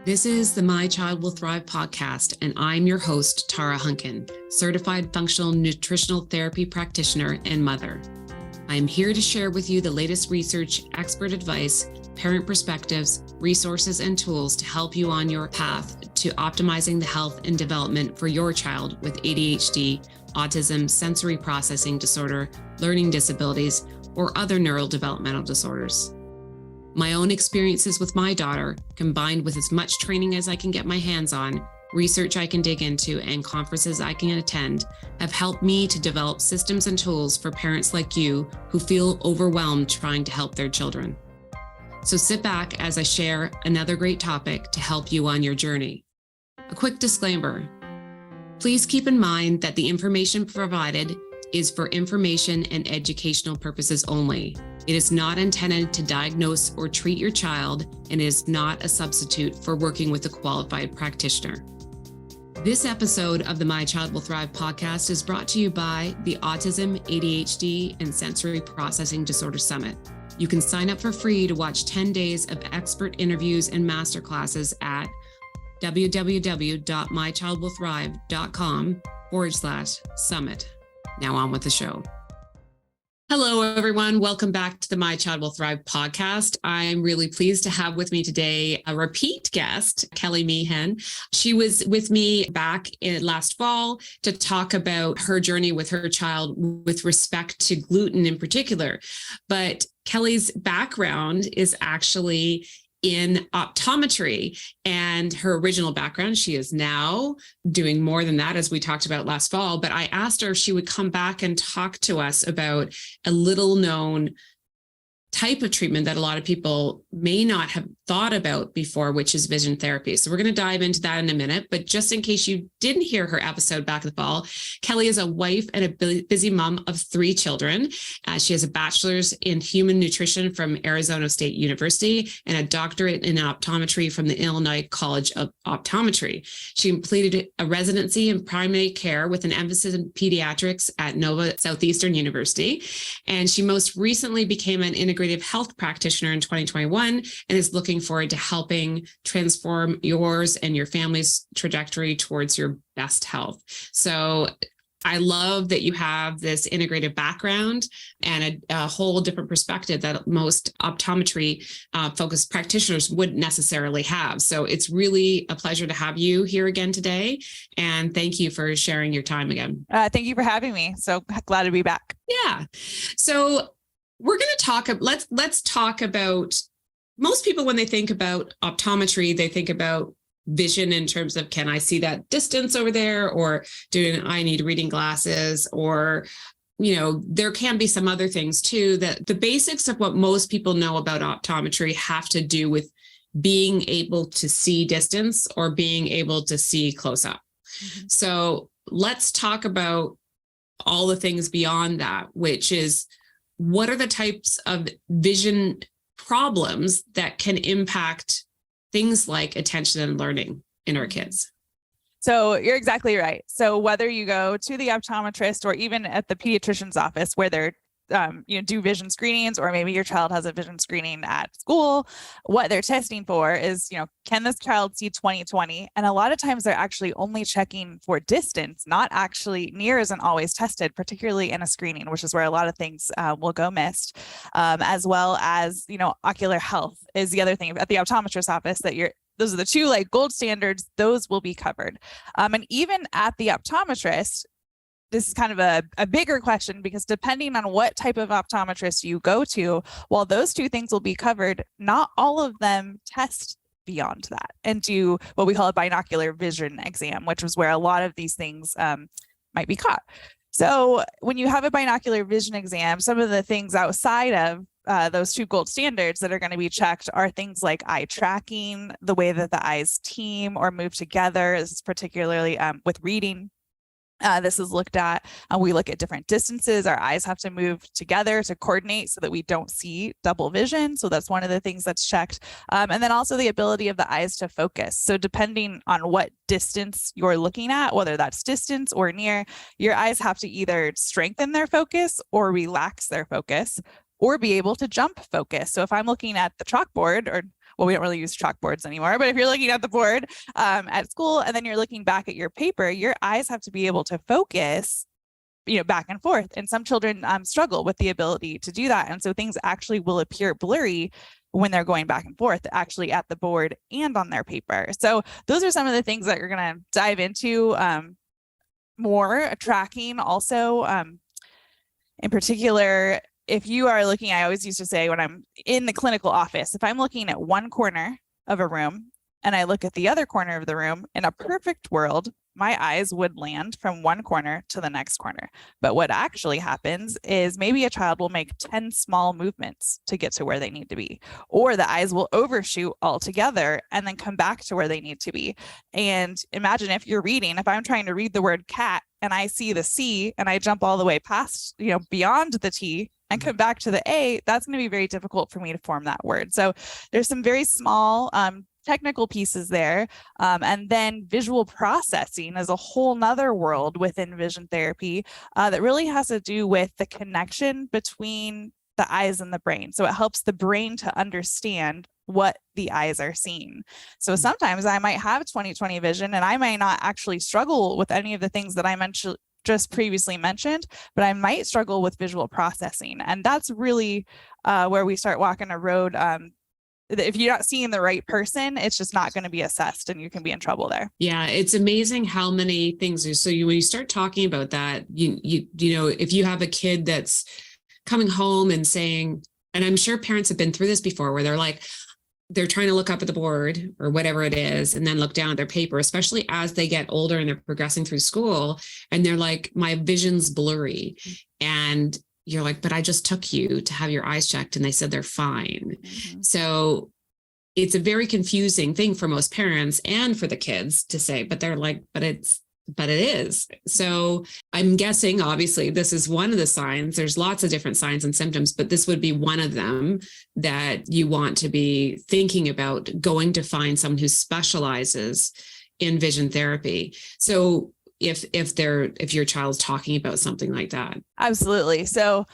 This is the My Child Will Thrive podcast, and I'm your host, Tara Hunkin, certified functional nutritional therapy practitioner and mother. I am here to share with you the latest research, expert advice, parent perspectives, resources, and tools to help you on your path to optimizing the health and development for your child with ADHD, autism, sensory processing disorder, learning disabilities, or other neurodevelopmental disorders. My own experiences with my daughter, combined with as much training as I can get my hands on, research I can dig into, and conferences I can attend, have helped me to develop systems and tools for parents like you who feel overwhelmed trying to help their children. So sit back as I share another great topic to help you on your journey. A quick disclaimer. Please keep in mind that the information provided is for information and educational purposes only. It is not intended to diagnose or treat your child and is not a substitute for working with a qualified practitioner. This episode of the My Child Will Thrive podcast is brought to you by the Autism, ADHD, and Sensory Processing Disorder Summit. You can sign up for free to watch 10 days of expert interviews and masterclasses at www.mychildwillthrive.com/summit. Now on with the show. Hello, everyone. Welcome back to the My Child Will Thrive podcast. I'm really pleased to have with me today a repeat guest, Kelly Meehan. She was with me back in last fall to talk about her journey with her child with respect to gluten in particular. But Kelly's background is actually in optometry, and her original background, she is now doing more than that, as we talked about last fall. But I asked her if she would come back and talk to us about a little known type of treatment that a lot of people may not have thought about before, which is vision therapy. So we're going to dive into that in a minute. But just in case you didn't hear her episode back in the fall, Kelly is a wife and a busy mom of 3 children. She has a bachelor's in human nutrition from Arizona State University and a doctorate in optometry from the Illinois College of Optometry. She completed a residency in primary care with an emphasis in pediatrics at Nova Southeastern University. And she most recently became an integrative health practitioner in 2021 and is looking forward to helping transform yours and your family's trajectory towards your best health. So I love that you have this integrative background and a whole different perspective that most optometry focused practitioners wouldn't necessarily have. So it's really a pleasure to have you here again today. And thank you for sharing your time again. Thank you for having me. So glad to be back. Yeah. So we're going to talk, let's talk about, most people when they think about optometry, they think about vision in terms of, can I see that distance over there, or I need reading glasses, or, there can be some other things too. That the basics of what most people know about optometry have to do with being able to see distance or being able to see close up. Mm-hmm. So let's talk about all the things beyond that, which is, what are the types of vision problems that can impact things like attention and learning in our kids? So you're exactly right. So whether you go to the optometrist or even at the pediatrician's office where they're do vision screenings, or maybe your child has a vision screening at school, what they're testing for is, can this child see 20/20? And a lot of times they're actually only checking for distance, not actually, near isn't always tested, particularly in a screening, which is where a lot of things will go missed, as well as, ocular health is the other thing at the optometrist's office that those are the 2 gold standards, those will be covered. And even at the optometrist, this is kind of a bigger question, because depending on what type of optometrist you go to, while those 2 things will be covered, not all of them test beyond that and do what we call a binocular vision exam, which is where a lot of these things might be caught. So when you have a binocular vision exam, some of the things outside of those 2 gold standards that are going to be checked are things like eye tracking, the way that the eyes team or move together. This is particularly with reading. This is looked at. We look at different distances. Our eyes have to move together to coordinate so that we don't see double vision. So that's one of the things that's checked. And then also the ability of the eyes to focus. So depending on what distance you're looking at, whether that's distance or near, your eyes have to either strengthen their focus or relax their focus, or be able to jump focus. So if I'm looking at the chalkboard, or well, we don't really use chalkboards anymore, but if you're looking at the board at school and then you're looking back at your paper, your eyes have to be able to focus back and forth. And some children struggle with the ability to do that. And so things actually will appear blurry when they're going back and forth, actually at the board and on their paper. So those are some of the things that you're going to dive into more. Tracking also, in particular, if you are looking, I always used to say when I'm in the clinical office, if I'm looking at one corner of a room and I look at the other corner of the room, in a perfect world, my eyes would land from one corner to the next corner. But what actually happens is maybe a child will make 10 small movements to get to where they need to be, or the eyes will overshoot altogether and then come back to where they need to be. And imagine if you're reading, if I'm trying to read the word cat and I see the C and I jump all the way past, beyond the T and come back to the A, that's going to be very difficult for me to form that word. So there's some very small technical pieces there. And then visual processing is a whole nother world within vision therapy that really has to do with the connection between the eyes and the brain. So it helps the brain to understand what the eyes are seeing. So sometimes I might have 20/20 vision and I may not actually struggle with any of the things that I mentioned just previously mentioned, but I might struggle with visual processing. And that's really where we start walking a road. If you're not seeing the right person, it's just not going to be assessed and you can be in trouble there. Yeah, it's amazing how many things are. So when you start talking about that, if you have a kid that's coming home and saying, and I'm sure parents have been through this before, where they're trying to look up at the board or whatever it is, and then look down at their paper, especially as they get older and they're progressing through school, and they're like, my vision's blurry. And you're like, but I just took you to have your eyes checked and they said they're fine. Mm-hmm. So it's a very confusing thing for most parents and for the kids to say, but they're like, but it is. So I'm guessing, obviously, this is one of the signs. There's lots of different signs and symptoms, but this would be one of them that you want to be thinking about going to find someone who specializes in vision therapy. So if your child's talking about something like that. Absolutely. So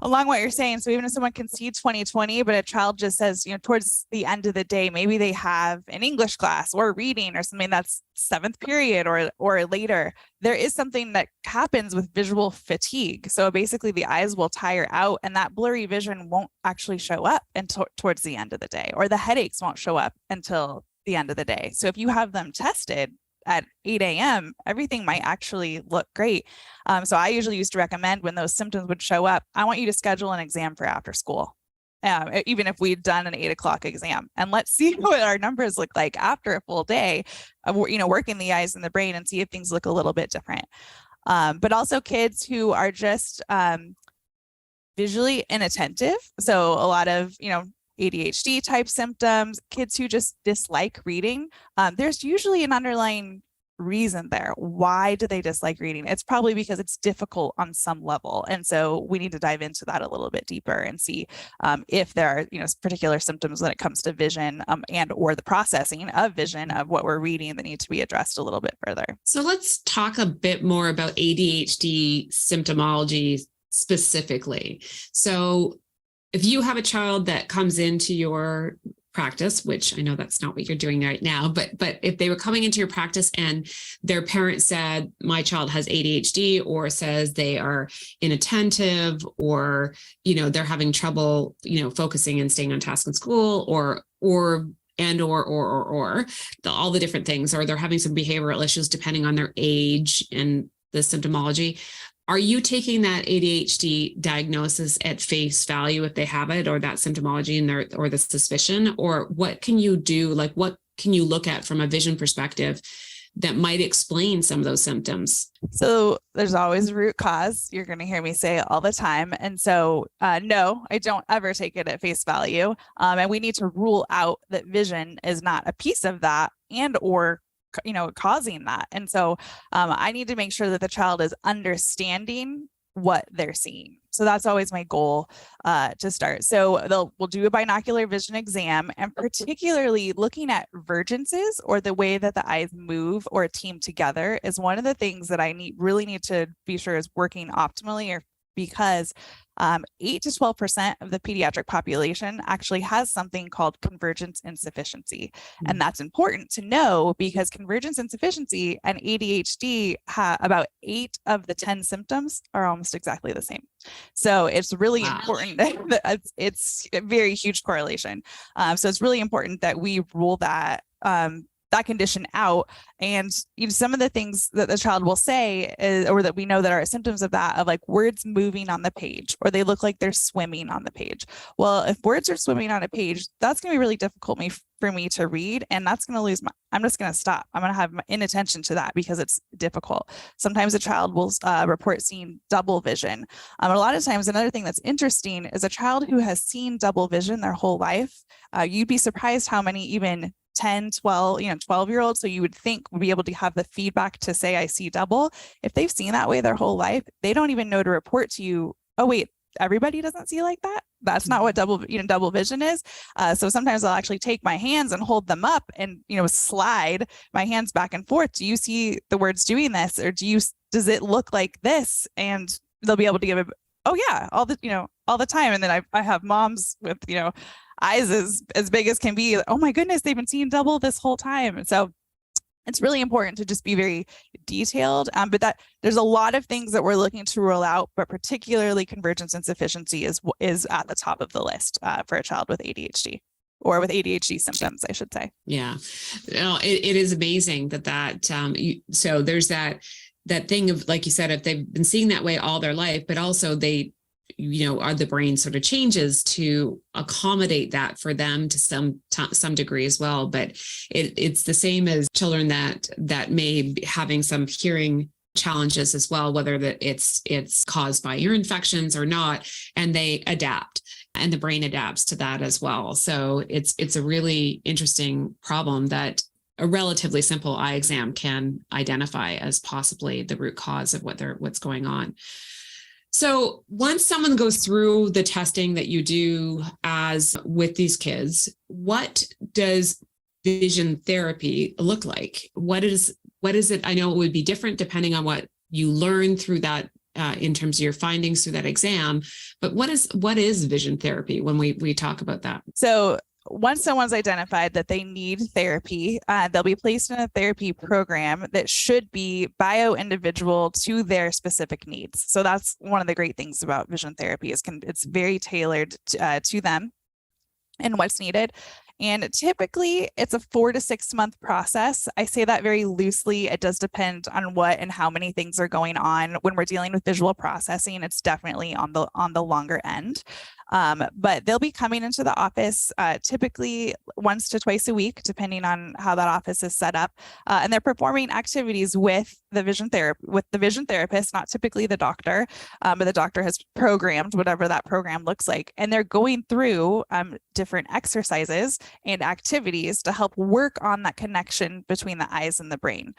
along what you're saying, so even if someone can see 20/20, but a child just says, towards the end of the day, maybe they have an English class or reading or something that's 7th period or later, there is something that happens with visual fatigue. So basically the eyes will tire out and that blurry vision won't actually show up until towards the end of the day, or the headaches won't show up until the end of the day. So if you have them tested at 8 a.m., everything might actually look great. So I usually used to recommend when those symptoms would show up, I want you to schedule an exam for after school. Even if we'd done an 8 o'clock exam, and let's see what our numbers look like after a full day of, working the eyes and the brain and see if things look a little bit different. But also kids who are just visually inattentive. So a lot of, ADHD type symptoms, kids who just dislike reading, there's usually an underlying reason there. Why do they dislike reading? It's probably because it's difficult on some level. And so we need to dive into that a little bit deeper and see if there are, particular symptoms when it comes to vision and or the processing of vision of what we're reading that need to be addressed a little bit further. So let's talk a bit more about ADHD symptomology specifically. So if you have a child that comes into your practice, which I know that's not what you're doing right now, but if they were coming into your practice and their parent said, my child has ADHD, or says they are inattentive, or, they're having trouble, focusing and staying on task in school, or all the different things, or they're having some behavioral issues depending on their age and the symptomology. Are you taking that ADHD diagnosis at face value if they have it, or that symptomology or the suspicion, or what can you do? Like, what can you look at from a vision perspective that might explain some of those symptoms? So there's always a root cause. You're going to hear me say it all the time. And so, no, I don't ever take it at face value. And we need to rule out that vision is not a piece of that and or causing that. And so I need to make sure that the child is understanding what they're seeing. So that's always my goal to start. So we'll do a binocular vision exam, and particularly looking at vergences, or the way that the eyes move or team together, is one of the things that I really need to be sure is working optimally or because 8 to 12% of the pediatric population actually has something called convergence insufficiency. And that's important to know because convergence insufficiency and ADHD, about 8 of the 10 symptoms are almost exactly the same. So it's really important that it's a very huge correlation. So it's really important that we rule that that condition out. And some of the things that the child will say or that we know that are symptoms of that, of like words moving on the page, or they look like they're swimming on the page. Well, if words are swimming on a page, that's going to be really difficult for me to read. And that's going to lose I'm just going to stop. I'm going to have inattention to that because it's difficult. Sometimes a child will report seeing double vision. A lot of times, another thing that's interesting is a child who has seen double vision their whole life. You'd be surprised how many even 10, 12, 12-year-olds. So you would think would be able to have the feedback to say, I see double. If they've seen that way their whole life, they don't even know to report to you, oh, wait, everybody doesn't see like that. That's not what double vision is. So sometimes I'll actually take my hands and hold them up and, slide my hands back and forth. Do you see the words doing this? Or does it look like this? And they'll be able to give oh yeah, all the time. And then I have moms with, eyes as big as can be. Oh my goodness, they've been seeing double this whole time. So it's really important to just be very detailed. But that there's a lot of things that we're looking to rule out, but particularly convergence insufficiency is at the top of the list for a child with ADHD. Or with ADHD symptoms, I should say. Yeah, it is amazing so there's that thing of, like you said, if they've been seeing that way all their life, but also they the brain sort of changes to accommodate that for them to some degree as well. But it's the same as children that may be having some hearing challenges as well, whether that it's caused by ear infections or not, and they adapt, and the brain adapts to that as well. So it's a really interesting problem that a relatively simple eye exam can identify as possibly the root cause of what's going on. So once someone goes through the testing that you do as with these kids, what does vision therapy look like? What is it? I know it would be different depending on what you learn through that in terms of your findings through that exam, but what is vision therapy when we talk about that? So once someone's identified that they need therapy, they'll be placed in a therapy program that should be bio-individual to their specific needs. So that's one of the great things about vision therapy is it's very tailored to them and what's needed. And typically it's a 4 to 6 month process. I say that very loosely. It does depend on what and how many things are going on. When we're dealing with visual processing, it's definitely on the longer end. But they'll be coming into the office typically once to twice a week, depending on how that office is set up. And they're performing activities with the vision therapist, not typically the doctor, but the doctor has programmed whatever that program looks like. And they're going through different exercises and activities to help work on that connection between the eyes and the brain.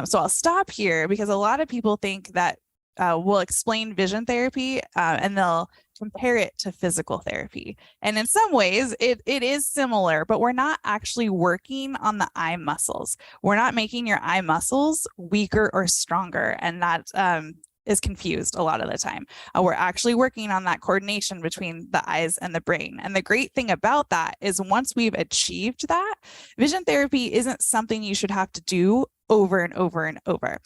So I'll stop here because a lot of people think that we'll explain vision therapy and they'll compare it to physical therapy. And in some ways it is similar, but we're not actually working on the eye muscles. We're not making your eye muscles weaker or stronger. And that is confused a lot of the time. We're actually working on that coordination between the eyes and the brain. And the great thing about that is once we've achieved that, vision therapy isn't something you should have to do over and over and over.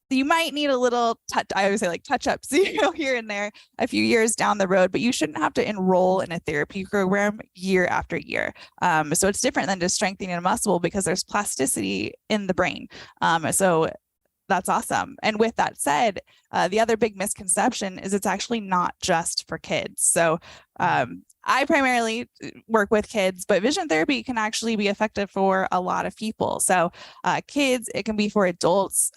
You might need a little I always say like touch-ups, here and there a few years down the road, but you shouldn't have to enroll in a therapy program year after year. So it's different than just strengthening a muscle because there's plasticity in the brain. So that's awesome. And with that said, the other big misconception is it's actually not just for kids. So I primarily work with kids, but vision therapy can actually be effective for a lot of people. So kids, it can be for adults,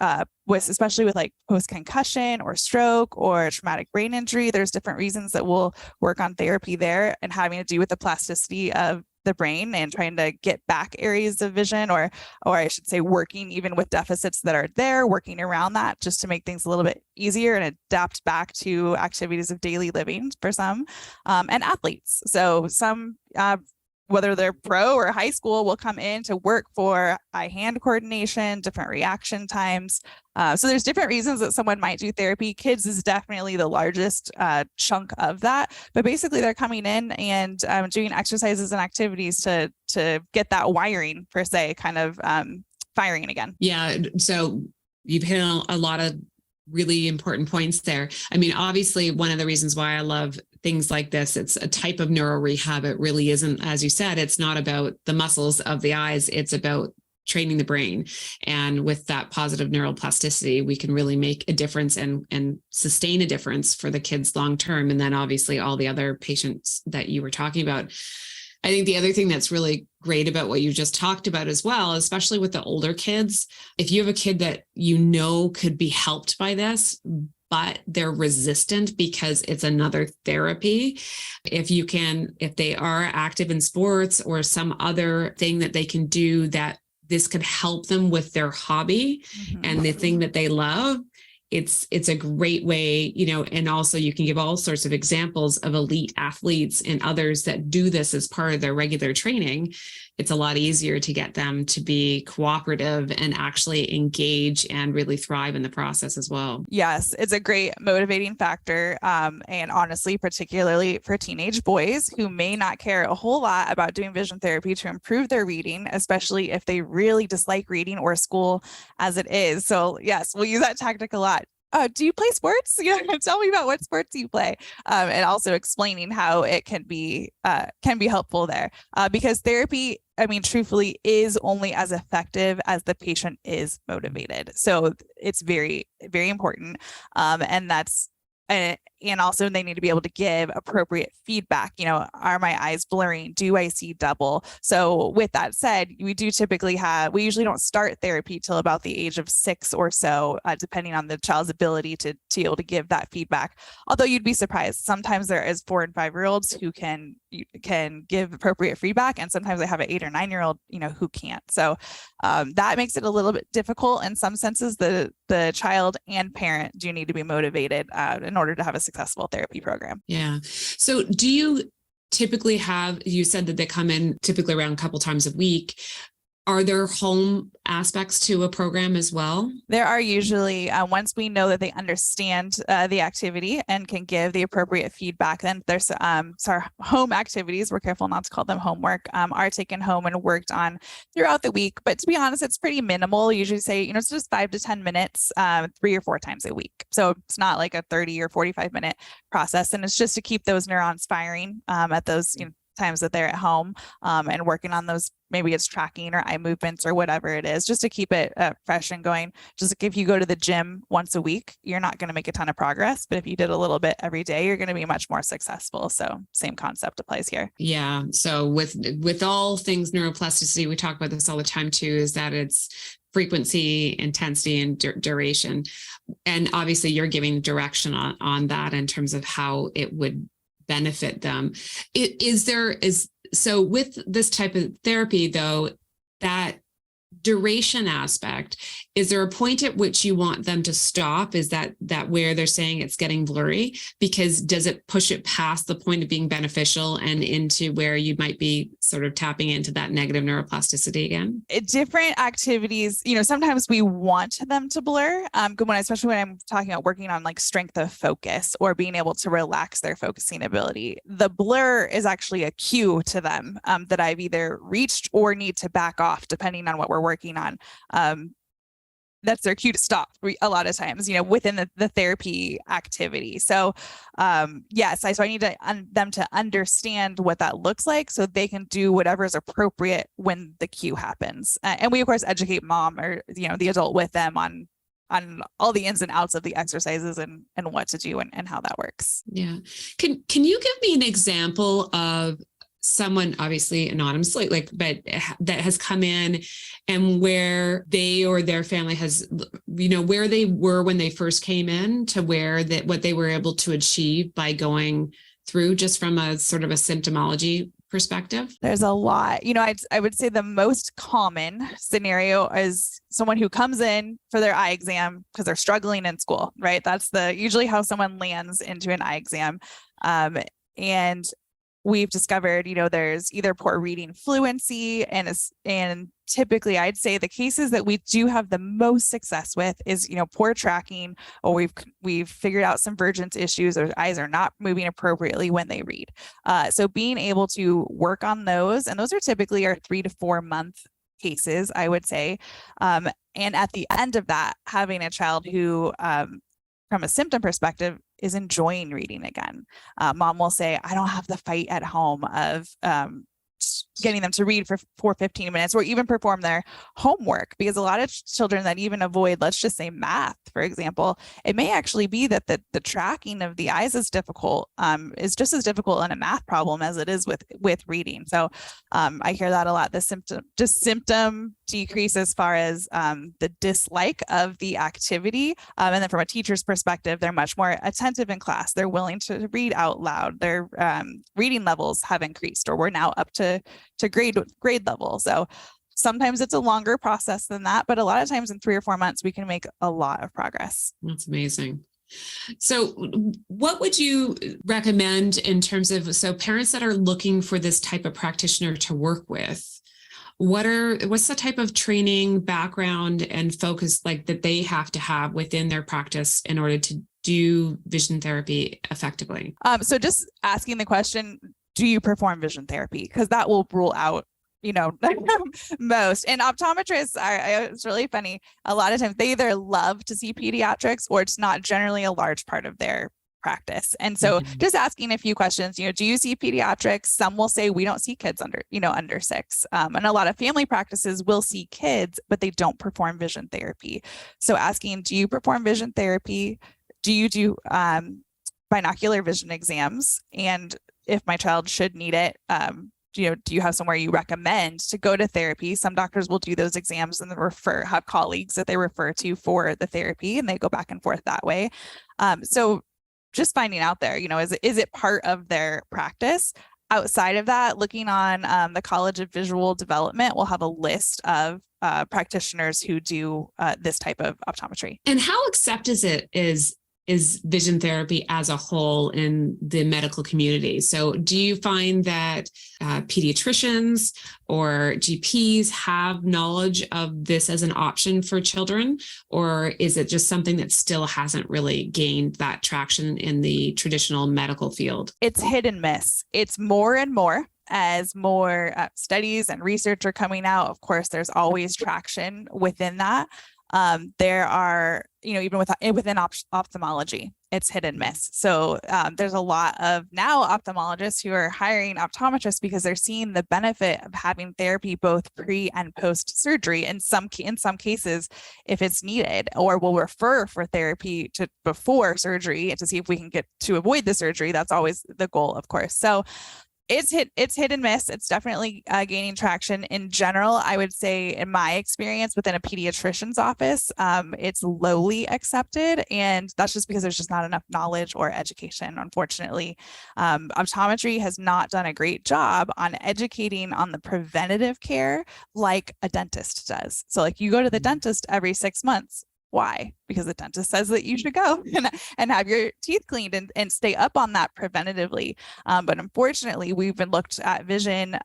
especially with like post-concussion or stroke or traumatic brain injury. There's different reasons that we'll work on therapy there and having to do with the plasticity of the brain and trying to get back areas of vision, or I should say working even with deficits that are there, working around that just to make things a little bit easier and adapt back to activities of daily living for some, and athletes. So some whether they're pro or high school, will come in to work for eye-hand coordination, different reaction times. So there's different reasons that someone might do therapy. Kids is definitely the largest chunk of that. But basically, they're coming in and doing exercises and activities to get that wiring, per se, kind of firing again. Yeah. So you've hit on a lot of really important points there. I mean, obviously, one of the reasons why I love things like this, it's a type of neuro rehab. It really isn't, as you said, it's not about the muscles of the eyes. It's about training the brain. And with that positive neuroplasticity, we can really make a difference and sustain a difference for the kids long term. And then obviously all the other patients that you were talking about. I think the other thing that's really great about what you just talked about as well, especially with the older kids, if you have a kid that you know could be helped by this, but they're resistant because it's another therapy. If they are active in sports or some other thing that they can do that this could help them with their hobby and the thing that they love, it's a great way, and also you can give all sorts of examples of elite athletes and others that do this as part of their regular training. It's a lot easier to get them to be cooperative and actually engage and really thrive in the process as well. Yes, it's a great motivating factor. And honestly, particularly for teenage boys who may not care a whole lot about doing vision therapy to improve their reading, especially if they really dislike reading or school as it is. So yes, we'll use that tactic a lot. Do you play sports? Tell me about what sports you play, and also explaining how it can be helpful there. Because therapy, I mean, truthfully, is only as effective as the patient is motivated. So it's very, very important, and also they need to be able to give appropriate feedback. Are my eyes blurring? Do I see double? So with that said, we usually don't start therapy till about the age of 6 or so, depending on the child's ability to be able to give that feedback. Although you'd be surprised, sometimes there is 4 and 5-year-olds who can give appropriate feedback, and sometimes I have an 8 or 9-year-old, who can't. So that makes it a little bit difficult in some senses. The child and parent do need to be motivated in order to have a successful therapy program. Yeah. So do you typically you said that they come in typically around a couple times a week. Are there home aspects to a program as well? There are usually, once we know that they understand the activity and can give the appropriate feedback, then there's home activities, we're careful not to call them homework, are taken home and worked on throughout the week. But to be honest, it's pretty minimal. Usually say, it's just 5 to 10 minutes, 3 or 4 times a week. So it's not like a 30 or 45-minute process. And it's just to keep those neurons firing at those times that they're at home, and working on those. Maybe it's tracking or eye movements or whatever it is, just to keep it fresh and going. Just like if you go to the gym once a week, you're not going to make a ton of progress. But if you did a little bit every day, you're going to be much more successful. So same concept applies here. Yeah. So with all things neuroplasticity, we talk about this all the time too, is that it's frequency, intensity, and duration. And obviously you're giving direction on that in terms of how it would benefit them. So with this type of therapy, though, that duration aspect, is there a point at which you want them to stop? Is that where they're saying it's getting blurry? Because does it push it past the point of being beneficial and into where you might be sort of tapping into that negative neuroplasticity again? Different activities, sometimes we want them to blur, especially when I'm talking about working on like strength of focus or being able to relax their focusing ability. The blur is actually a cue to them that I've either reached or need to back off, depending on what we're working on. That's their cue to stop a lot of times, within the therapy activity. So yes, so I need them to understand what that looks like so they can do whatever is appropriate when the cue happens. And we of course educate mom or, the adult with them on all the ins and outs of the exercises and what to do and how that works. Yeah. Can you give me an example of someone, obviously anonymously, but that has come in and where they or their family has, where they were when they first came in to what they were able to achieve by going through, just from a sort of a symptomology perspective? There's a lot. I would say the most common scenario is someone who comes in for their eye exam because they're struggling in school, right? That's usually how someone lands into an eye exam. And we've discovered, there's either poor reading fluency and typically I'd say the cases that we do have the most success with is, poor tracking, or we've figured out some vergence issues, or eyes are not moving appropriately when they read. So being able to work on those, and those are typically our 3 to 4 month cases, I would say. And at the end of that, having a child who, from a symptom perspective, is enjoying reading again. Mom will say, I don't have the fight at home of getting them to read for 15 minutes or even perform their homework, because a lot of children that even avoid, let's just say math, for example, it may actually be that the tracking of the eyes is difficult, is just as difficult in a math problem as it is with reading. So I hear that a lot, the symptom decrease as far as the dislike of the activity. And then from a teacher's perspective, they're much more attentive in class. They're willing to read out loud. Their reading levels have increased, or we're now up to grade level. So sometimes it's a longer process than that, but a lot of times in 3 or 4 months, we can make a lot of progress. That's amazing. So what would you recommend in terms of, so parents that are looking for this type of practitioner to work with, what's the type of training, background, and focus like that they have to have within their practice in order to do vision therapy effectively? So just asking the question, do you perform vision therapy? Because that will rule out, most. And optometrists it's really funny. A lot of times they either love to see pediatrics, or it's not generally a large part of their practice. And so just asking a few questions, do you see pediatrics? Some will say we don't see kids under 6. And a lot of family practices will see kids, but they don't perform vision therapy. So asking, do you perform vision therapy? Do you do binocular vision exams? And if my child should need it, do you have somewhere you recommend to go to therapy? Some doctors will do those exams and have colleagues that they refer to for the therapy, and they go back and forth that way. So just finding out there, is it part of their practice? Outside of that, looking on the College of Visual Development, we'll have a list of practitioners who do this type of optometry. And how accepted is vision therapy as a whole in the medical community? So do you find that pediatricians or GPs have knowledge of this as an option for children, or is it just something that still hasn't really gained that traction in the traditional medical field? It's hit and miss. It's more and more as more studies and research are coming out. Of course, there's always traction within that. There are, even within ophthalmology, it's hit and miss. So there's a lot of now ophthalmologists who are hiring optometrists because they're seeing the benefit of having therapy both pre and post surgery. In some cases, if it's needed, or will refer for therapy to before surgery to see if we can get to avoid the surgery. That's always the goal, of course. So it's hit and miss. It's definitely gaining traction. In general, I would say, in my experience within a pediatrician's office, it's lowly accepted, and that's just because there's just not enough knowledge or education. Unfortunately, optometry has not done a great job on educating on the preventative care like a dentist does. So, like, you go to the dentist every 6 months. Why? Because the dentist says that you should go and have your teeth cleaned and stay up on that preventatively. But unfortunately, we've been looked at vision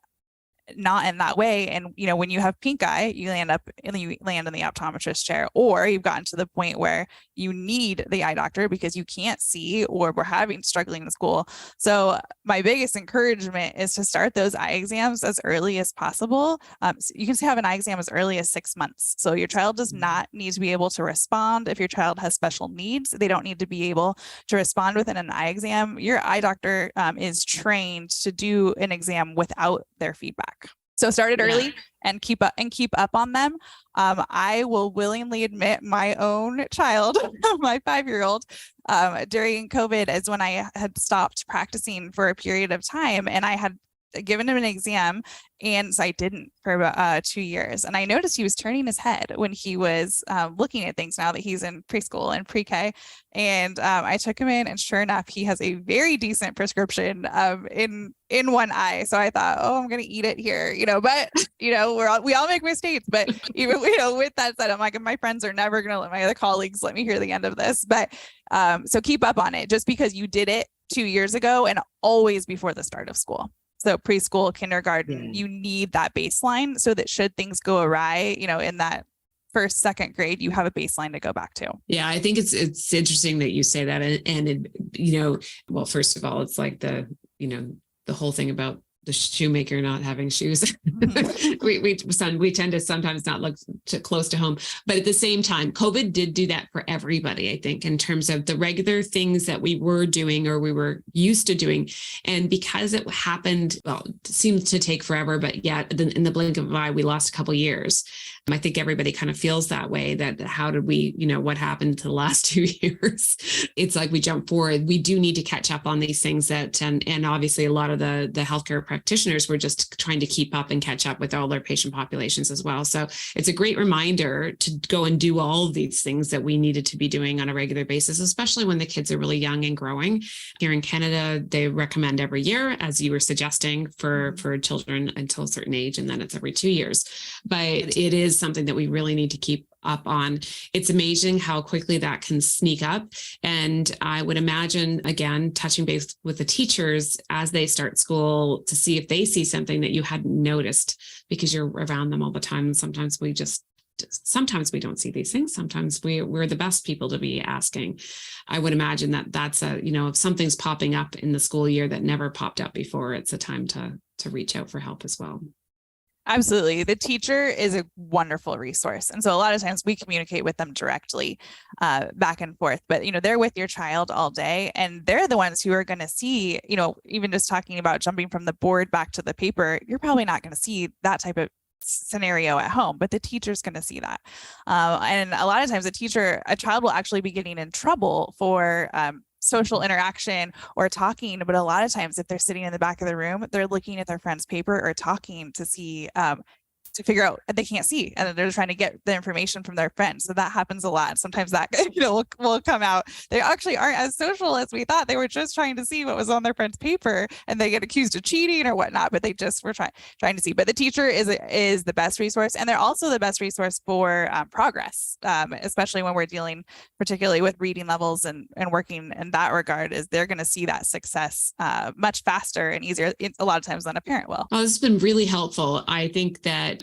not in that way. And, when you have pink eye, you land in the optometrist chair, or you've gotten to the point where you need the eye doctor because you can't see, or we're struggling in school. So my biggest encouragement is to start those eye exams as early as possible. So you can have an eye exam as early as 6 months. So your child does not need to be able to respond. If your child has special needs, they don't need to be able to respond within an eye exam. Your eye doctor is trained to do an exam without their feedback. So start it early and keep up on them. I will willingly admit my own child, my 5-year-old, during COVID is when I had stopped practicing for a period of time, and I had given him an exam, and so I didn't for about 2 years. And I noticed he was turning his head when he was looking at things now that he's in preschool and pre-K. And I took him in, and sure enough, he has a very decent prescription in one eye. So I thought, oh, I'm going to eat it here, but we all make mistakes. But even, with that said, I'm like, my friends are never going to let my other colleagues let me hear the end of this. But so keep up on it. Just because you did it 2 years ago and always before the start of school. So preschool, kindergarten, you need that baseline so that should things go awry, in that first, second grade, you have a baseline to go back to. Yeah, I think it's interesting that you say that. And well, first of all, it's like the whole thing about the shoemaker not having shoes. we tend to sometimes not look close to home, but at the same time, COVID did do that for everybody, I think, in terms of the regular things that we were doing or we were used to doing. And because it happened, well, it seemed to take forever, but yeah, in the blink of an eye, we lost a couple of years. I think everybody kind of feels that way, that how did we, what happened to the last 2 years? It's like we jump forward. We do need to catch up on these things and obviously a lot of the healthcare practitioners were just trying to keep up and catch up with all their patient populations as well. So it's a great reminder to go and do all of these things that we needed to be doing on a regular basis, especially when the kids are really young and growing. Here in Canada, they recommend every year, as you were suggesting, for children until a certain age, and then it's every 2 years. But it is something that we really need to keep up on. It's amazing how quickly that can sneak up. And I would imagine, again, touching base with the teachers as they start school to see if they see something that you hadn't noticed because you're around them all the time. And sometimes we don't see these things. Sometimes we're the best people to be asking. I would imagine that's if something's popping up in the school year that never popped up before, it's a time to reach out for help as well. Absolutely. The teacher is a wonderful resource. And so a lot of times we communicate with them directly back and forth, but, they're with your child all day and they're the ones who are going to see, even just talking about jumping from the board back to the paper, you're probably not going to see that type of scenario at home, but the teacher's going to see that. And a lot of times a child will actually be getting in trouble for social interaction or talking, but a lot of times if they're sitting in the back of the room, they're looking at their friend's paper or talking to see to figure out they can't see and they're trying to get the information from their friends. So that happens a lot. Sometimes that will come out. They actually aren't as social as we thought. They were just trying to see what was on their friend's paper and they get accused of cheating or whatnot, but they just were trying to see. But the teacher is the best resource, and they're also the best resource for progress, especially when we're dealing particularly with reading levels and working in that regard. Is they're going to see that success much faster and easier a lot of times than a parent will. Well, this has been really helpful. I think that,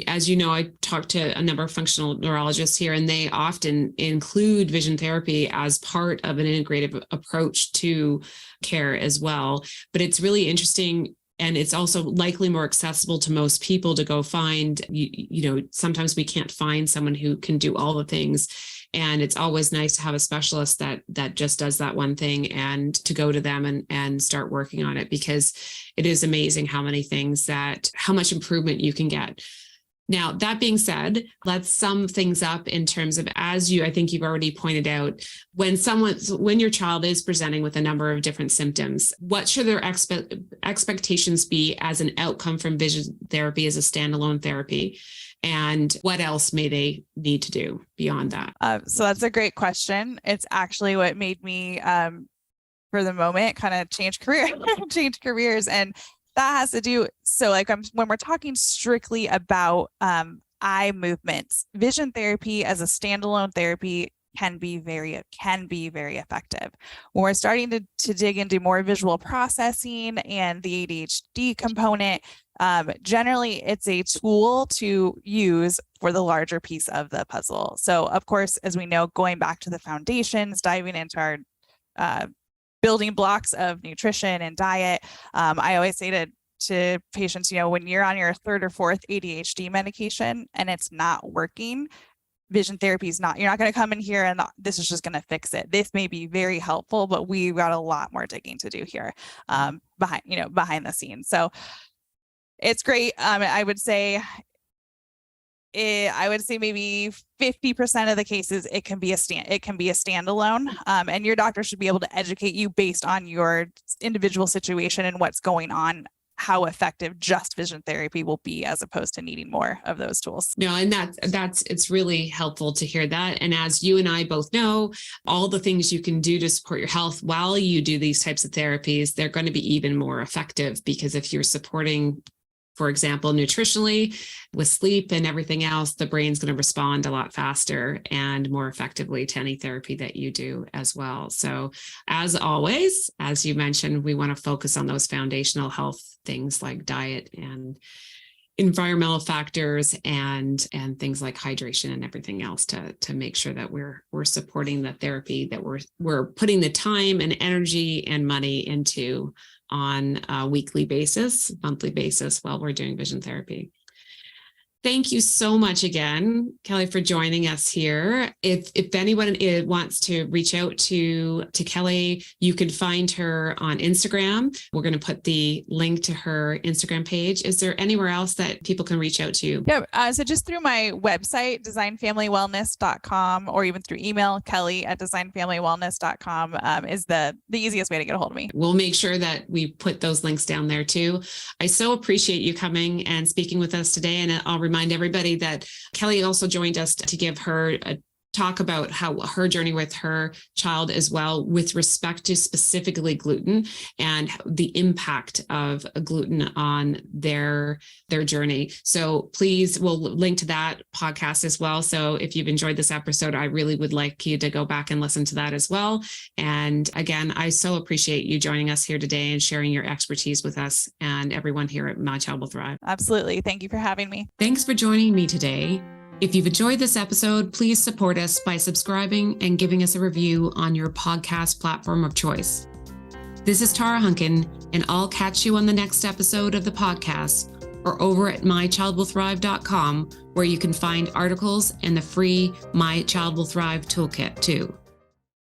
as you know, I talked to a number of functional neurologists here, and they often include vision therapy as part of an integrative approach to care as well. But it's really interesting. And it's also likely more accessible to most people to go find, sometimes we can't find someone who can do all the things. And it's always nice to have a specialist that just does that one thing and to go to them and start working on it, because it is amazing how much improvement you can get. Now, that being said, let's sum things up in terms of, I think you've already pointed out, when your child is presenting with a number of different symptoms, what should their expectations be as an outcome from vision therapy as a standalone therapy? And what else may they need to do beyond that? So that's a great question. It's actually what made me, for the moment, kind of change careers. And that has to do, when we're talking strictly about eye movements, vision therapy as a standalone therapy can be very effective. When we're starting to dig into more visual processing and the ADHD component, generally it's a tool to use for the larger piece of the puzzle. So of course, as we know, going back to the foundations, diving into our building blocks of nutrition and diet. I always say to patients, when you're on your third or fourth ADHD medication and it's not working, vision therapy is you're not going to come in here and this is just going to fix it. This may be very helpful, but we've got a lot more digging to do here behind the scenes. So it's great. I would say maybe 50% of the cases it can be a standalone, and your doctor should be able to educate you based on your individual situation and what's going on, how effective just vision therapy will be as opposed to needing more of those tools. No, and it's really helpful to hear that. And as you and I both know, all the things you can do to support your health while you do these types of therapies, they're going to be even more effective, because if you're supporting For example, nutritionally, with sleep and everything else, the brain's going to respond a lot faster and more effectively to any therapy that you do as well. So as always, as you mentioned, we want to focus on those foundational health things like diet and environmental factors and things like hydration and everything else to make sure that we're supporting the therapy that we're putting the time and energy and money into on a weekly basis, monthly basis while we're doing vision therapy. Thank you so much again, Kelly, for joining us here. If anyone wants to reach out to Kelly, you can find her on Instagram. We're going to put the link to her Instagram page. Is there anywhere else that people can reach out to you? Yeah, so just through my website, designfamilywellness.com, or even through email, kelly@designfamilywellness.com is the easiest way to get a hold of me. We'll make sure that we put those links down there too. I so appreciate you coming and speaking with us today, and I'll remind everybody that Kelly also joined us to give her a talk about how her journey with her child as well, with respect to specifically gluten and the impact of gluten on their journey. So please, we'll link to that podcast as well. So if you've enjoyed this episode, I really would like you to go back and listen to that as well. And again, I so appreciate you joining us here today and sharing your expertise with us and everyone here at My Child Will Thrive. Absolutely. Thank you for having me. Thanks for joining me today. If you've enjoyed this episode, please support us by subscribing and giving us a review on your podcast platform of choice. This is Tara Hunkin, and I'll catch you on the next episode of the podcast or over at mychildwillthrive.com, where you can find articles and the free My Child Will Thrive toolkit too.